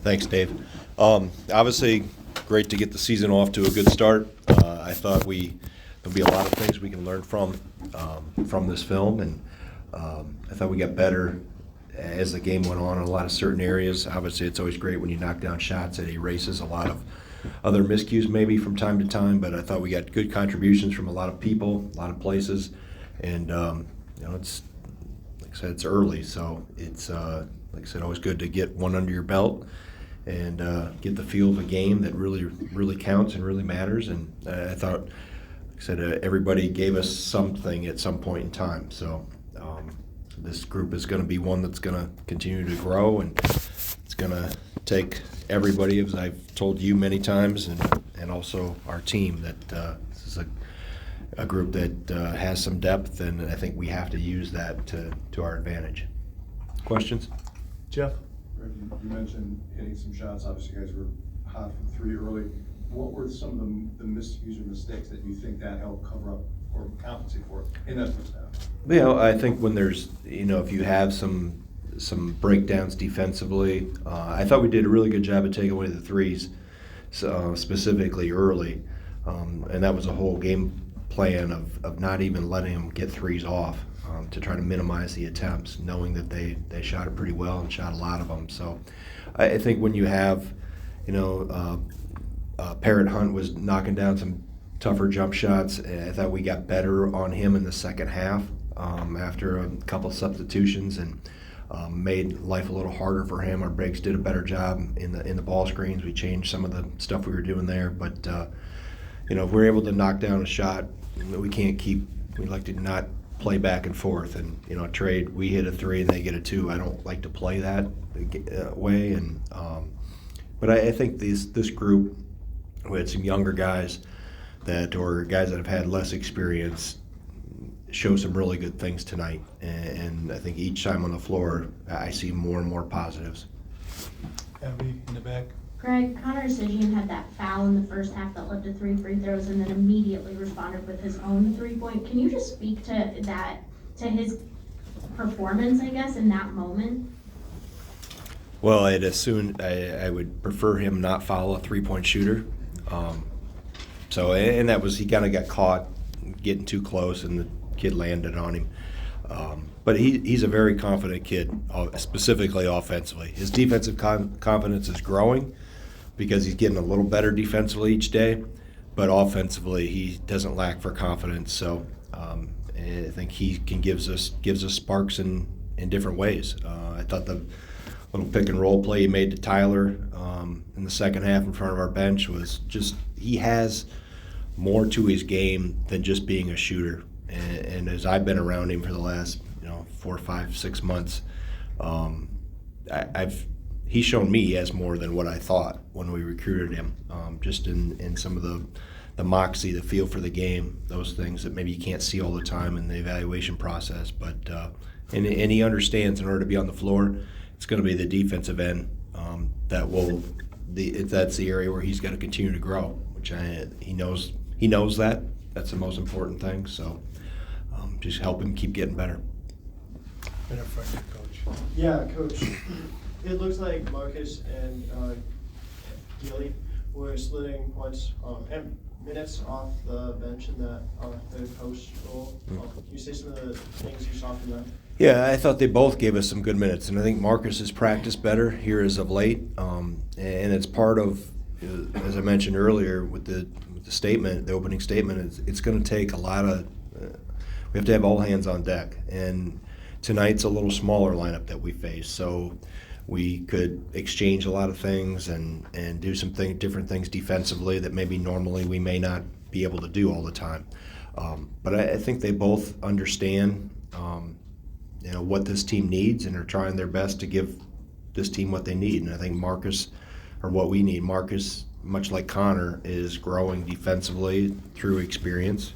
Thanks, Dave. Obviously, great to get the season off to a good start. I thought there'll be a lot of things we can learn from this film, and I thought we got better as the game went on in a lot of certain areas. Obviously, it's always great when you knock down shots. It erases a lot of other miscues maybe from time to time, but I thought we got good contributions from a lot of people, a lot of places, and it's like I said, it's early, so it's like I said, always good to get one under your belt and get the feel of a game that really counts and really matters. And I thought, like I said, everybody gave us something at some point in time. So this group is going to be one that's going to continue to grow, and it's going to take everybody, as I've told you many times, and also our team, that this is a group that has some depth, and I think we have to use that to our advantage. Questions? Jeff? You mentioned hitting some shots. Obviously, you guys were hot from three early. What were some of the miscues or mistakes that you think that helped cover up or compensate for in that first half? I think when there's, if you have some breakdowns defensively, I thought we did a really good job of taking away the threes, specifically early, and that was a whole game plan of not even letting them get threes off. To try to minimize the attempts, knowing that they shot it pretty well and shot a lot of them. So I think when you have, Parrot Hunt was knocking down some tougher jump shots. I thought we got better on him in the second half after a couple substitutions, and made life a little harder for him. Our bigs did a better job in the ball screens. We changed some of the stuff we were doing there. But, if we're able to knock down a shot, we like to not play back and forth and trade. We hit a three and they get a two. I don't like to play that way. And but I think this group, we had some younger guys or guys that have had less experience, show some really good things tonight. And I think each time on the floor, I see more and more positives. Abby in the back. Greg, Connor Sijian had that foul in the first half that led to 3 free throws and then immediately responded with his own 3-point. Can you just speak to that, to his performance, I guess, in that moment? Well, I would prefer him not foul a 3-point shooter. And that was, he kind of got caught getting too close and the kid landed on him. But he's a very confident kid, specifically offensively. His defensive confidence is growing because he's getting a little better defensively each day, but offensively he doesn't lack for confidence. So I think he gives us sparks in different ways. I thought the little pick and roll play he made to Tyler in the second half in front of our bench was just, he has more to his game than just being a shooter. And as I've been around him for the last 4, 5, 6 months, he's shown me he has more than what I thought when we recruited him. Just in some of the moxie, the feel for the game, those things that maybe you can't see all the time in the evaluation process. But and he understands in order to be on the floor, it's going to be the defensive end that's the area where he's got to continue to grow, which he knows. He knows that. That's the most important thing. So just help him keep getting better. In front of Coach. Yeah, Coach. It looks like Marcus and Gilly were splitting points and minutes off the bench in that third post role. Can you say some of the things you saw from them? Yeah, I thought they both gave us some good minutes, and I think Marcus has practiced better here as of late, and it's part of, as I mentioned earlier, with the statement, the opening statement. It's going to take a lot of. We have to have all hands on deck, and tonight's a little smaller lineup that we face, so we could exchange a lot of things and do some different things defensively that maybe normally we may not be able to do all the time. But I think they both understand what this team needs and are trying their best to give this team what they need. And I think Marcus, or what we need, Marcus, much like Connor, is growing defensively through experience.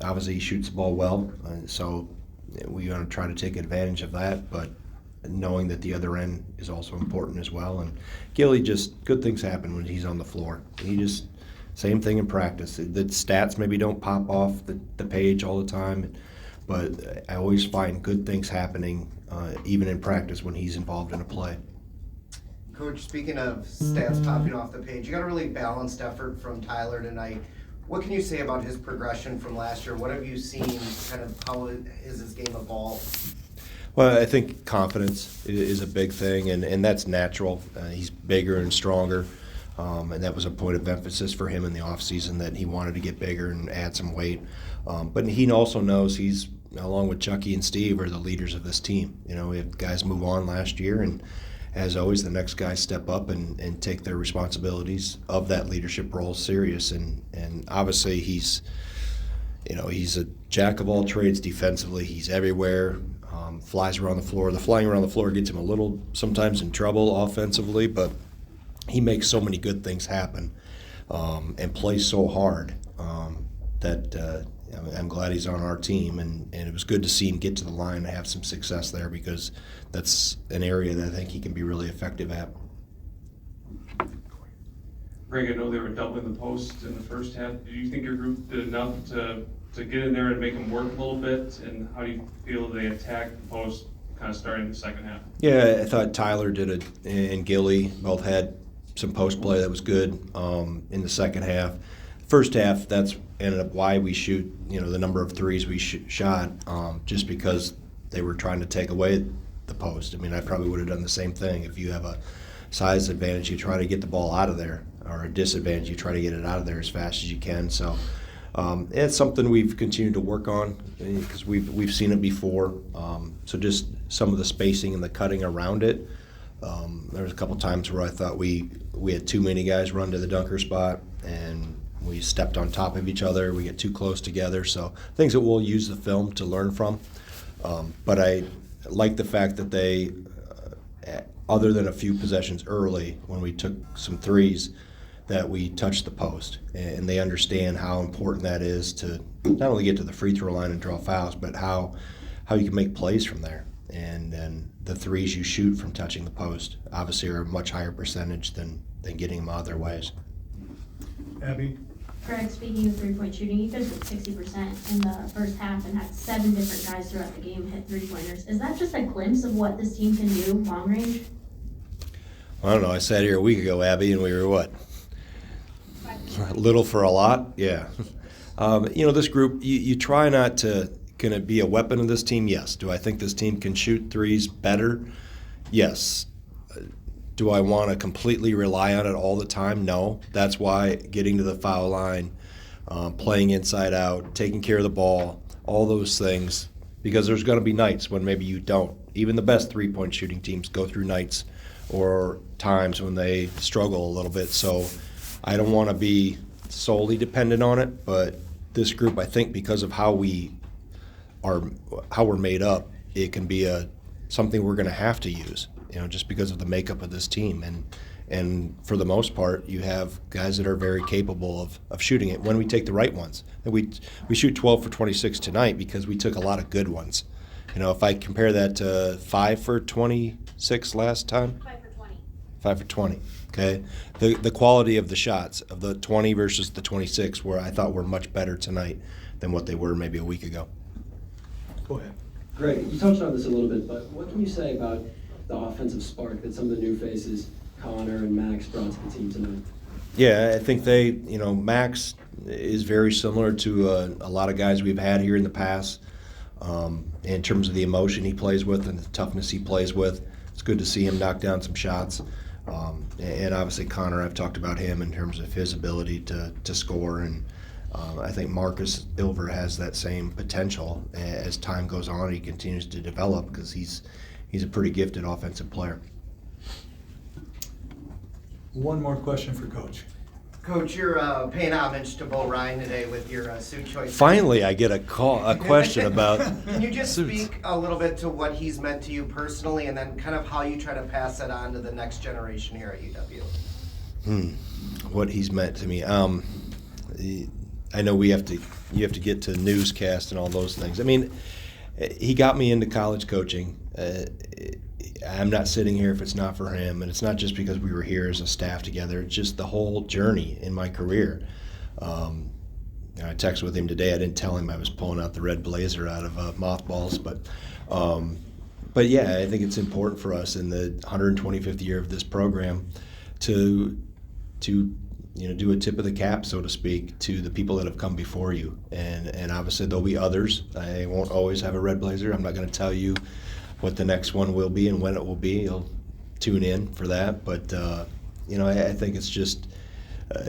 Obviously, he shoots the ball well, so we're going to try to take advantage of that, but knowing that the other end is also important as well. And Gilly, just good things happen when he's on the floor. He just, same thing in practice. The stats maybe don't pop off the page all the time, but I always find good things happening even in practice when he's involved in a play. Coach, speaking of stats popping off the page, you got a really balanced effort from Tyler tonight. What can you say about his progression from last year? What have you seen, kind of how has his game evolved? Well, I think confidence is a big thing, and that's natural. He's bigger and stronger, and that was a point of emphasis for him in the offseason, that he wanted to get bigger and add some weight. But he also knows he's, along with Chucky and Steve, are the leaders of this team. You know, we had guys move on last year, and as always, the next guys step up and take their responsibilities of that leadership role serious. And obviously he's a jack of all trades defensively. He's everywhere. Flies around the floor. The flying around the floor gets him a little sometimes in trouble offensively, but he makes so many good things happen and plays so hard that I'm glad he's on our team, and it was good to see him get to the line and have some success there, because that's an area that I think he can be really effective at. Greg, I know they were doubling the post in the first half. Do you think your group did enough to get in there and make them work a little bit? And how do you feel they attacked the post kind of starting the second half? Yeah, I thought Tyler did it, and Gilly both had some post play that was good in the second half. First half, that's ended up why we shoot, the number of threes we shot, just because they were trying to take away the post. I mean, I probably would have done the same thing. If you have a size advantage, you try to get the ball out of there, or a disadvantage, you try to get it out of there as fast as you can. So it's something we've continued to work on, because we've seen it before. So just some of the spacing and the cutting around it. There was a couple times where I thought we had too many guys run to the dunker spot, and we stepped on top of each other. We get too close together. So things that we'll use the film to learn from. But I like the fact that they, other than a few possessions early when we took some threes, that we touched the post, and they understand how important that is to not only get to the free throw line and draw fouls, but how you can make plays from there. And then the threes you shoot from touching the post obviously are a much higher percentage than getting them out of their ways. Abby? Greg, speaking of three-point shooting, you finished with 60% in the first half and had 7 different guys throughout the game hit three-pointers. Is that just a glimpse of what this team can do long range? I don't know. I sat here a week ago, Abby, and we were what? Little for a lot? Yeah. This group, you try not to. Can it be a weapon of this team? Yes. Do I think this team can shoot threes better? Yes. Do I want to completely rely on it all the time? No. That's why getting to the foul line, playing inside out, taking care of the ball, all those things, because there's going to be nights when maybe you don't. Even the best three-point shooting teams go through nights or times when they struggle a little bit. So I don't want to be solely dependent on it, but this group, I think, because of how we're made up, it can be something we're going to have to use, just because of the makeup of this team. And for the most part, you have guys that are very capable of shooting it when we take the right ones. And we shoot 12 for 26 tonight because we took a lot of good ones. If I compare that to 5 for 26 last time. 5 for 20. 5 for 20. Okay, the quality of the shots of the 20 versus the 26, where I thought were much better tonight than what they were maybe a week ago. Go ahead. Greg, you touched on this a little bit, but what can you say about the offensive spark that some of the new faces, Connor and Max, brought to the team tonight? Yeah, I think Max is very similar to a lot of guys we've had here in the past in terms of the emotion he plays with and the toughness he plays with. It's good to see him knock down some shots. And obviously Connor, I've talked about him in terms of his ability to score, and I think Marcus Ilver has that same potential as time goes on. He continues to develop because he's a pretty gifted offensive player. One more question for Coach. Coach, you're paying homage to Bo Ryan today with your suit choice. Finally, I get a question about Can you just suits. speak a little bit to what he's meant to you personally, and then kind of how you try to pass that on to the next generation here at UW? What he's meant to me. I know you have to get to newscast and all those things. I mean, he got me into college coaching. I'm not sitting here if it's not for him, and it's not just because we were here as a staff together. It's just the whole journey in my career. I texted with him today. I didn't tell him I was pulling out the red blazer out of mothballs, but But yeah, I think it's important for us in the 125th year of this program to do a tip of the cap, so to speak, to the people that have come before you. And obviously there'll be others. I won't always have a red blazer. I'm not going to tell you what the next one will be and when it will be. You'll tune in for that. But I think it's just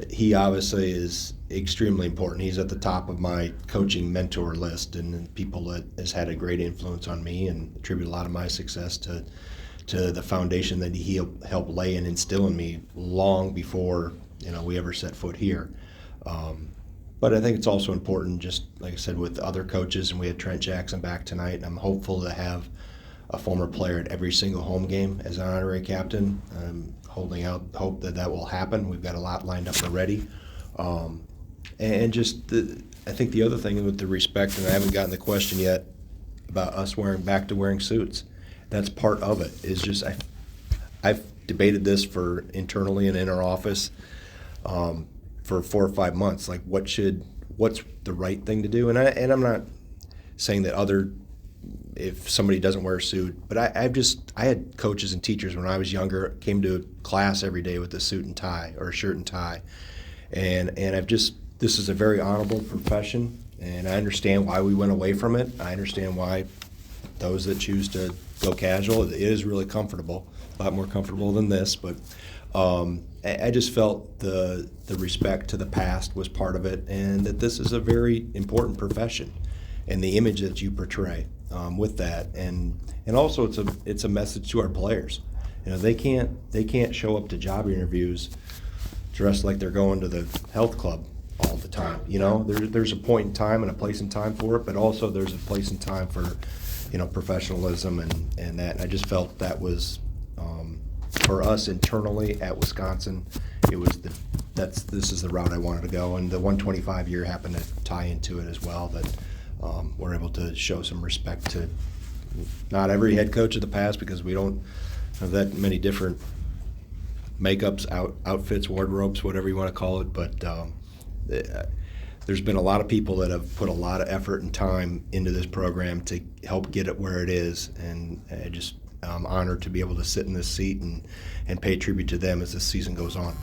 he obviously is extremely important. He's at the top of my coaching mentor list and people that has had a great influence on me and attribute a lot of my success to the foundation that he helped lay and instill in me long before we ever set foot here. But I think it's also important, just like I said, with other coaches, and we had Trent Jackson back tonight, and I'm hopeful to have a former player at every single home game as an honorary captain. I'm holding out hope that will happen. We've got a lot lined up already. And just I think the other thing with the respect, and I haven't gotten the question yet about us back to wearing suits. That's part of it. Is just I've debated this for internally and in our office for 4 or 5 months. Like what's the right thing to do? And I'm not saying that if somebody doesn't wear a suit, but I had coaches and teachers when I was younger came to class every day with a suit and tie or a shirt and tie, and this is a very honorable profession, and I understand why we went away from it. I understand why those that choose to go casual, it is really comfortable, a lot more comfortable than this, but I just felt the respect to the past was part of it, and that this is a very important profession, and the image that you portray with that, and also it's a message to our players. They can't show up to job interviews dressed like they're going to the health club all the time. There's a point in time and a place in time for it, but also there's a place and time for professionalism and that. And I just felt that was for us internally at Wisconsin, it was this is the route I wanted to go, and the 125 year happened to tie into it as well. That we're able to show some respect to not every head coach of the past, because we don't have that many different makeups, outfits, wardrobes, whatever you want to call it, but there's been a lot of people that have put a lot of effort and time into this program to help get it where it is, and I'm honored to be able to sit in this seat and pay tribute to them as this season goes on.